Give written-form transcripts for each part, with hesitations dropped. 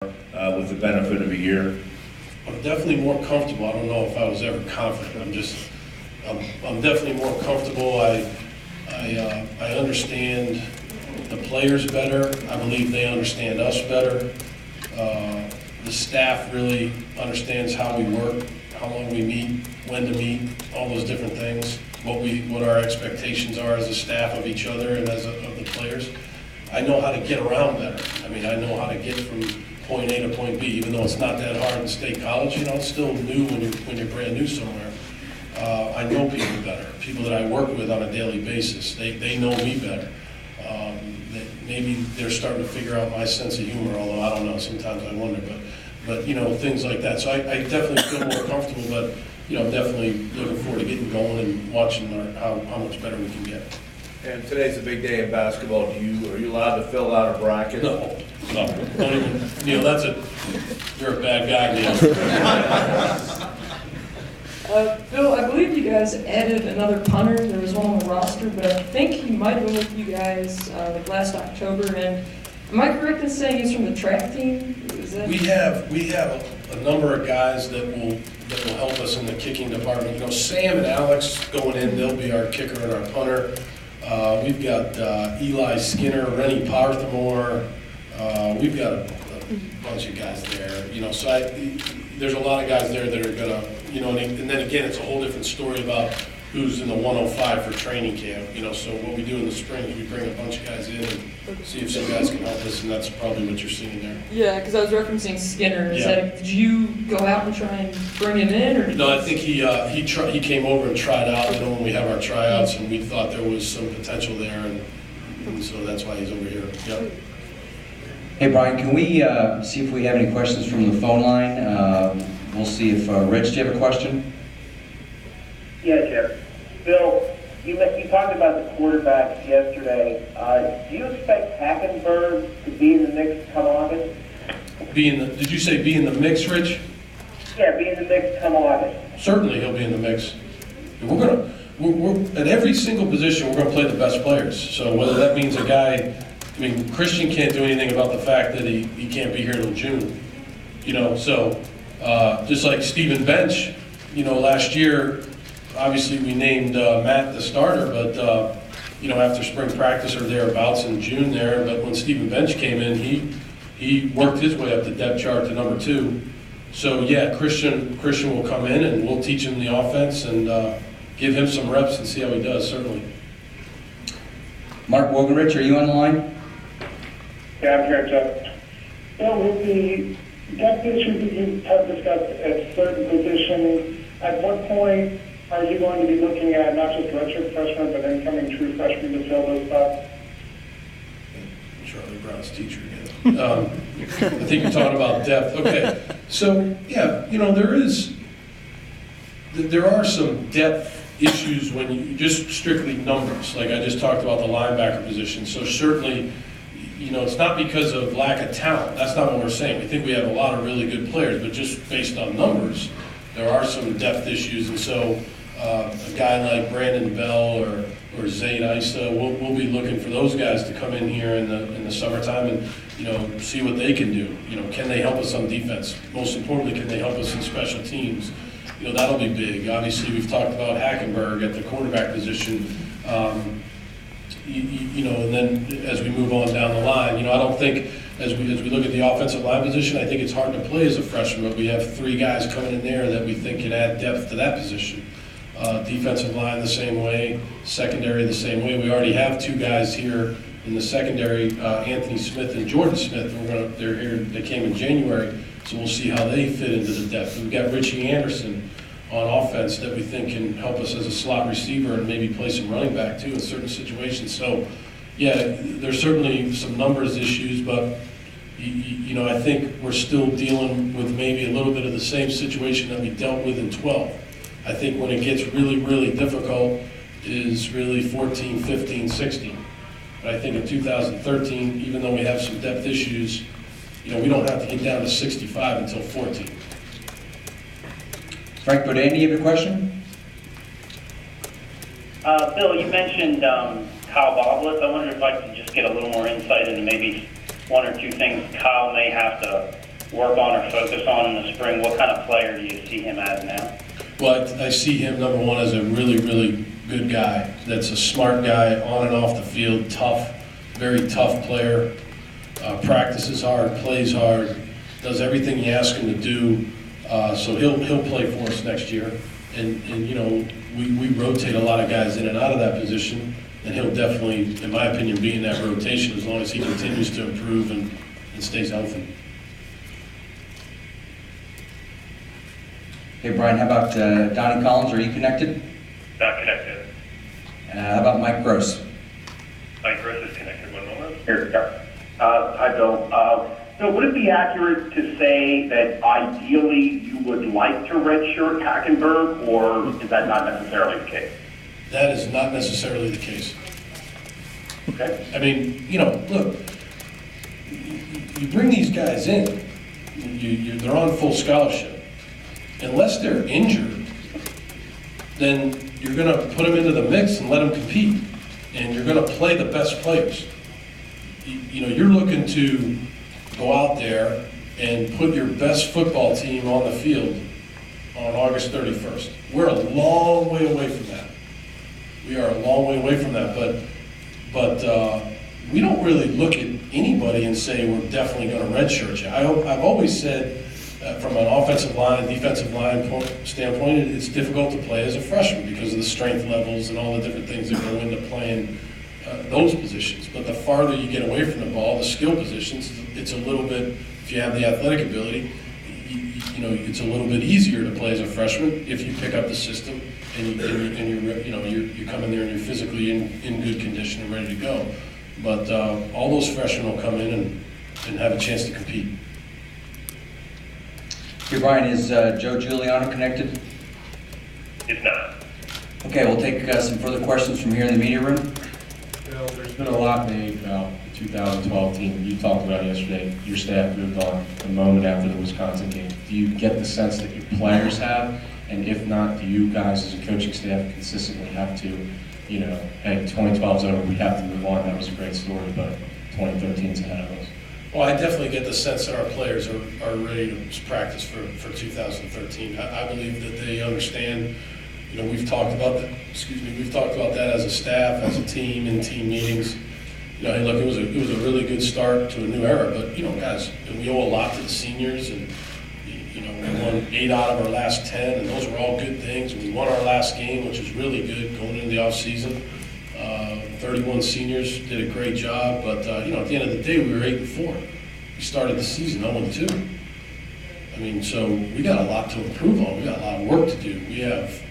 with the benefit of a year? I'm definitely more comfortable. I don't know if I was ever confident. I'm definitely more comfortable. I understand the players better. I believe they understand us better. The staff really understands how we work, how long we meet, when to meet, all those different things, what our expectations are as a staff of each other and of the players. I know how to get around better. I mean, I know how to get from point A to point B, even though it's not that hard in state college. You know, it's still new when you're brand new somewhere. I know people better, people that I work with on a daily basis. They know me better. Maybe they're starting to figure out my sense of humor, although I don't know, sometimes I wonder, but you know, things like that. So I definitely feel more comfortable, but you know, I'm definitely looking forward to getting going and watching how much better we can get. And today's a big day in basketball. Are you allowed to fill out a bracket? No, don't even, Neil, you're a bad guy, Neil. Bill, I believe you guys added another punter. There was one on the roster, but I think he might have been with you guys like last October. And am I correct in saying he's from the track team? We have a number of guys that will help us in the kicking department. You know, Sam and Alex going in, they'll be our kicker and our punter. We've got Eli Skinner, Rennie Parthamore. We've got a bunch of guys there. You know, so there's a lot of guys there that are gonna, you know, and then again, it's a whole different story about who's in the 105 for training camp. You know, so what we do in the spring is we bring a bunch of guys in and see if some guys can help us, and that's probably what you're seeing there. Yeah, because I was referencing Skinner. Yeah. Did you go out and try and bring him in, or? No, I think he came over and tried out. You know, when we have our tryouts, and we thought there was some potential there, and so that's why he's over here. Yep. Hey Brian, can we see if we have any questions from the phone line? We'll see if Rich, do you have a question? Yeah, Jeff. Bill, you talked about the quarterbacks yesterday. Do you expect Hackenberg to be in the mix come August? Did you say be in the mix, Rich? Yeah, be in the mix come August. Certainly he'll be in the mix. We're at every single position, we're gonna play the best players. So whether that means a guy, I mean, Christian can't do anything about the fact that he can't be here till June. You know, so just like Stephen Bench, you know, last year, obviously we named Matt the starter, but you know, after spring practice or thereabouts in June there, but when Stephen Bench came in, he worked his way up the depth chart to number 2. So yeah, Christian will come in and we'll teach him the offense and give him some reps and see how he does, certainly. Mark Wogenrich, are you on the line? Yeah, I'm here, Jeff. Well, with the depth issues that you have discussed at certain positions, at what point are you going to be looking at not just redshirt freshmen, but incoming true freshmen to fill those spots? Charlie Brown's teacher again. I think you're talking about depth. Okay, so yeah, you know, there are some depth issues when you just strictly numbers, like I just talked about the linebacker position. So certainly, you know, it's not because of lack of talent. That's not what we're saying. We think we have a lot of really good players, but just based on numbers, there are some depth issues. And so a guy like Brandon Bell or Zayd Issa, we'll be looking for those guys to come in here in the summertime and, you know, see what they can do. You know, can they help us on defense? Most importantly, can they help us in special teams? You know, that'll be big. Obviously, we've talked about Hackenberg at the quarterback position. You know, and then as we move on down the line, you know, I don't think as we look at the offensive line position, I think it's hard to play as a freshman, but we have 3 guys coming in there that we think can add depth to that position. Defensive line the same way, secondary the same way. We already have 2 guys here in the secondary, Anthony Smith and Jordan Smith. They're here. They came in January, so we'll see how they fit into the depth. We've got Richie Anderson on offense that we think can help us as a slot receiver and maybe play some running back too in certain situations. So, yeah, there's certainly some numbers issues, but you know, I think we're still dealing with maybe a little bit of the same situation that we dealt with in 12. I think when it gets really, really difficult is really 14, 15, 16. But I think in 2013, even though we have some depth issues, you know, we don't have to get down to 65 until 14. Frank Bodine, you have a question? Bill, you mentioned Kyle Boblett. I wonder if I could just get a little more insight into maybe 1 or 2 things Kyle may have to work on or focus on in the spring? What kind of player do you see him as now? Well, I see him, number one, as a really, really good guy. That's a smart guy, on and off the field, tough, very tough player. Practices hard, plays hard, does everything you ask him to do. So he'll play for us next year. And you know, we rotate a lot of guys in and out of that position, and he'll definitely, in my opinion, be in that rotation as long as he continues to improve and stays healthy. Hey, Brian, how about Donnie Collins? Are you connected? Not connected. How about Mike Gross? Mike Gross is connected. One moment. Here, hi, Bill. Bill, would it be accurate to say that ideally you would like to redshirt Hackenberg, or is that not necessarily the case? That is not necessarily the case. Okay. I mean, you know, look, you bring these guys in, they're on full scholarship. Unless they're injured, then you're going to put them into the mix and let them compete, and you're going to play the best players. You know, you're looking to go out there and put your best football team on the field on August 31st. We're a long way away from that. We are a long way away from that, but we don't really look at anybody and say we're definitely going to redshirt you. I've always said, from an offensive line, defensive line standpoint, it's difficult to play as a freshman because of the strength levels and all the different things that go into playing those positions. But the farther you get away from the ball, the skill positions, it's a little bit, if you have the athletic ability, you know, it's a little bit easier to play as a freshman if you pick up the system and you come in there and you're physically in good condition and ready to go. But all those freshmen will come in and have a chance to compete. Hey, Brian, is Joe Giuliano connected? It's not. Okay, we'll take some further questions from here in the media room. Bill, there's been a lot made about the 2012 team. You talked about yesterday, your staff moved on a moment after the Wisconsin game. Do you get the sense that your players have? And if not, do you guys as a coaching staff consistently have to, you know, hey, 2012's over, we have to move on. That was a great story, but 2013's ahead of us. Well, I definitely get the sense that our players are ready to practice for 2013. I believe that they understand. You know, we've talked about that. We've talked about that as a staff, as a team, in team meetings. You know, hey, look, it was a really good start to a new era. But you know, guys, we owe a lot to the seniors, and you know, we won 8 out of our last 10, and those were all good things. And we won our last game, which was really good going into the off season. 31 seniors did a great job, but you know, at the end of the day, we were 8-4. We started the season 0-2. I mean, so we got a lot to improve on. We got a lot of work to do. We have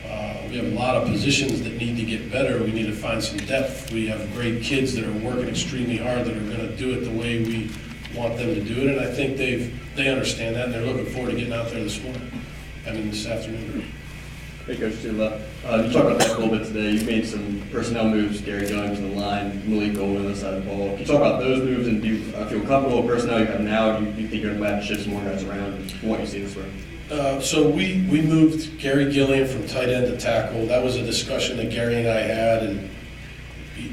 a lot of positions that need to get better. We need to find some depth. We have great kids that are working extremely hard that are going to do it the way we want them to do it, and I think they understand that, and they're looking forward to getting out there this afternoon. Hey, Coach Tula. You talked about that a little bit today. You've made some personnel moves, Gary Young to the line, Malik Golden on the side of the ball. Can you talk about those moves, and do you feel comfortable with personnel you have now? Do you think you're going to have to shift some more guys around from what you see this way? So we moved Gary Gilliam from tight end to tackle. That was a discussion that Gary and I had, and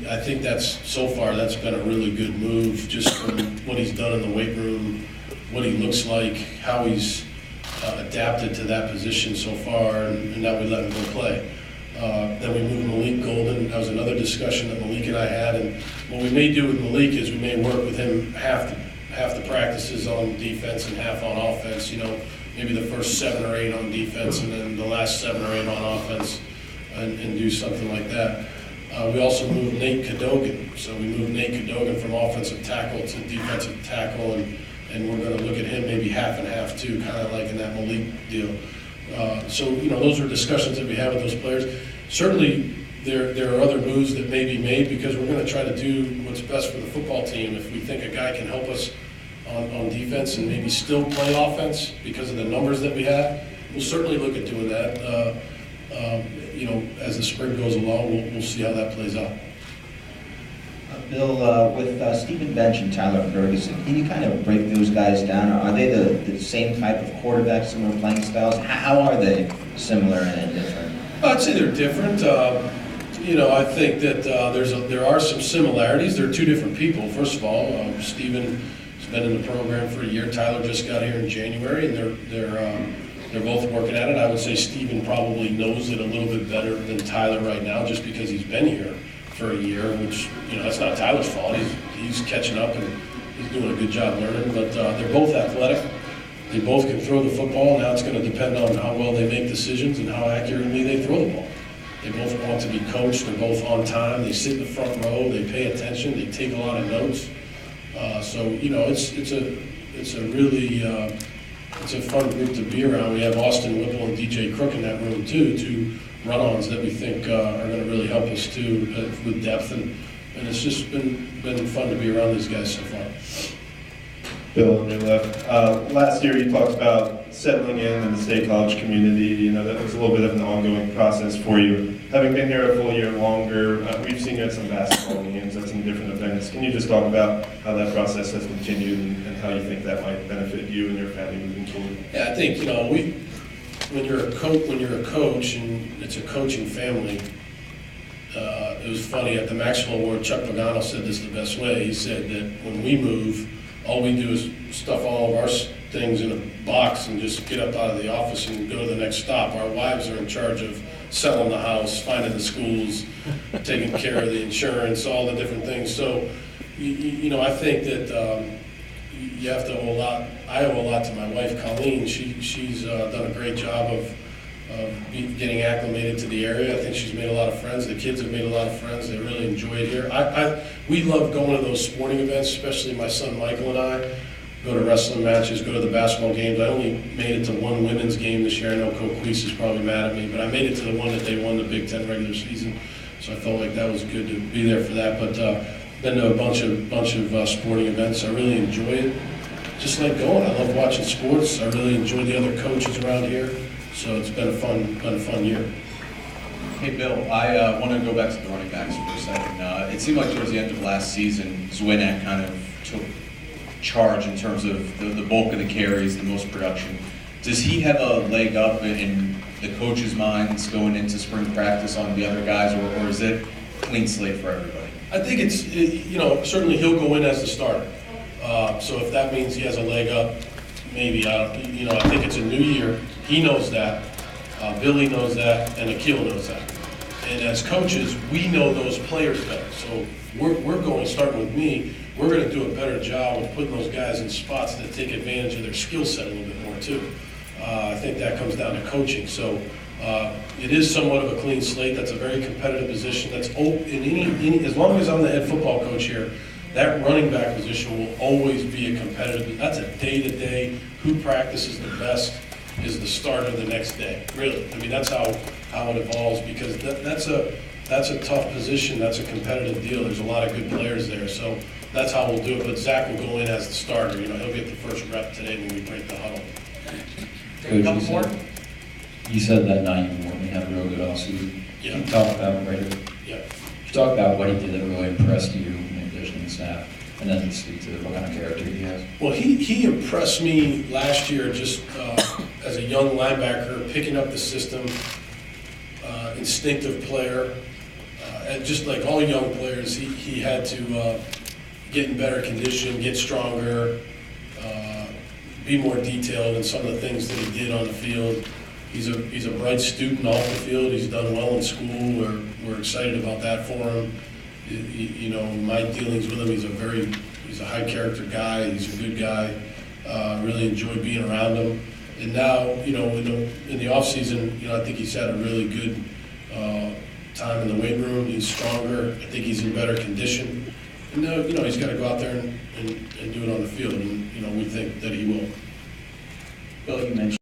I think that's been a really good move, just from what he's done in the weight room, what he looks like, how he's adapted to that position so far, and now we let him go play. Then we moved Malik Golden. That was another discussion that Malik and I had, and what we may do with Malik is we may work with him half the practices on defense and half on offense. You know, maybe the first 7 or 8 on defense and then the last 7 or 8 on offense, and do something like that. We also moved Nate Cadogan. So we moved Nate Cadogan from offensive tackle to defensive tackle, and we're going to look at him maybe half and half too, kind of like in that Malik deal. So, you know, those are discussions that we have with those players. Certainly, there are other moves that may be made because we're going to try to do what's best for the football team. If we think a guy can help us on defense and maybe still play offense because of the numbers that we have, we'll certainly look at doing that. You know, as the spring goes along, we'll see how that plays out. Bill, with Stephen Bench and Tyler Ferguson, can you kind of break those guys down? Are they the same type of quarterbacks, similar playing styles? How are they similar and different? I'd say they're different. You know, I think that there are some similarities. They're two different people. First of all, Stephen He's been in the program for a year. Tyler just got here in January, and they're both working at it. I would say Steven probably knows it a little bit better than Tyler right now, just because he's been here for a year, which, that's not Tyler's fault. He's catching up, and he's doing a good job learning. But they're both athletic. They both can throw the football. Now it's going to depend on how well they make decisions and how accurately they throw the ball. They both want to be coached. They're both on time. They sit in the front row. They pay attention. They take a lot of notes. It's a really it's a fun group to be around. We have Austin Whipple and DJ Crook in that room too, two run-ons that we think are going to really help us too with depth, and it's just been fun to be around these guys so far. Bill, on your left. Last year you talked about settling in the state college community. That was a little bit of an ongoing process for you. Having been here a full year longer, we've seen you at some basketball games, at some different events. Can you just talk about how that process has continued and how you think that might benefit you and your family moving forward? Yeah, I think, when you're a coach and it's a coaching family, it was funny, at the Maxwell Award, Chuck Pagano said this the best way. He said that when we move, all we do is stuff all of our things in a box and just get up out of the office and go to the next stop. Our wives are in charge of selling the house, finding the schools, taking care of the insurance, all the different things. So, I think that you have to owe a lot. I owe a lot to my wife, Colleen. She's done a great job of getting acclimated to the area. I think she's made a lot of friends. The kids have made a lot of friends. They really enjoy it here. We love going to those sporting events, especially my son Michael and I. Go to wrestling matches, go to the basketball games. I only made it to one women's game this year. I know Coquise is probably mad at me, but I made it to the one that they won the Big Ten regular season. So I felt like that was good to be there for that. But been to a bunch of sporting events. I really enjoy it. Just like going. I love watching sports. I really enjoy the other coaches around here. So it's been a fun year. Hey, Bill, I want to go back to the running backs for a second. It seemed like towards the end of last season, Zwinak kind of took charge in terms of the bulk of the carries, the most production. Does he have a leg up in the coach's minds going into spring practice on the other guys, or is it clean slate for everybody? I think it's, certainly he'll go in as the starter. So if that means he has a leg up, maybe. I think it's a new year. He knows that. Billy knows that, and Akil knows that. And as coaches, we know those players better. So we're going, starting with me, we're going to do a better job of putting those guys in spots that take advantage of their skill set a little bit more too. I think that comes down to coaching. So it is somewhat of a clean slate. That's a very competitive position. That's in as long as I'm the head football coach here, that running back position will always be a competitive. That's a day-to-day. Who practices the best is the starter the next day. Really, I mean that's how it evolves, because that's a tough position. That's a competitive deal. There's a lot of good players there, so that's how we'll do it. But Zach will go in as the starter. He'll get the first rep today when we break the huddle. Coach, you said that night you had a real good offseason. Yeah. Can you talk about right here? Yeah. Can you talk about what he did that really impressed you in addition to the staff, and then speak to what kind of character he has? Well, he impressed me last year just as a young linebacker, picking up the system, instinctive player. And just like all young players, he had to get in better condition, get stronger, be more detailed in some of the things that he did on the field. He's a bright student off the field. He's done well in school. We're excited about that for him. My dealings with him, he's a high character guy. He's a good guy. Really enjoy being around him. And now, in the off season, I think he's had a really good time in the weight room. He's stronger. I think he's in better condition. And he's got to go out there and do it on the field. And we think that he will. Bill, you mentioned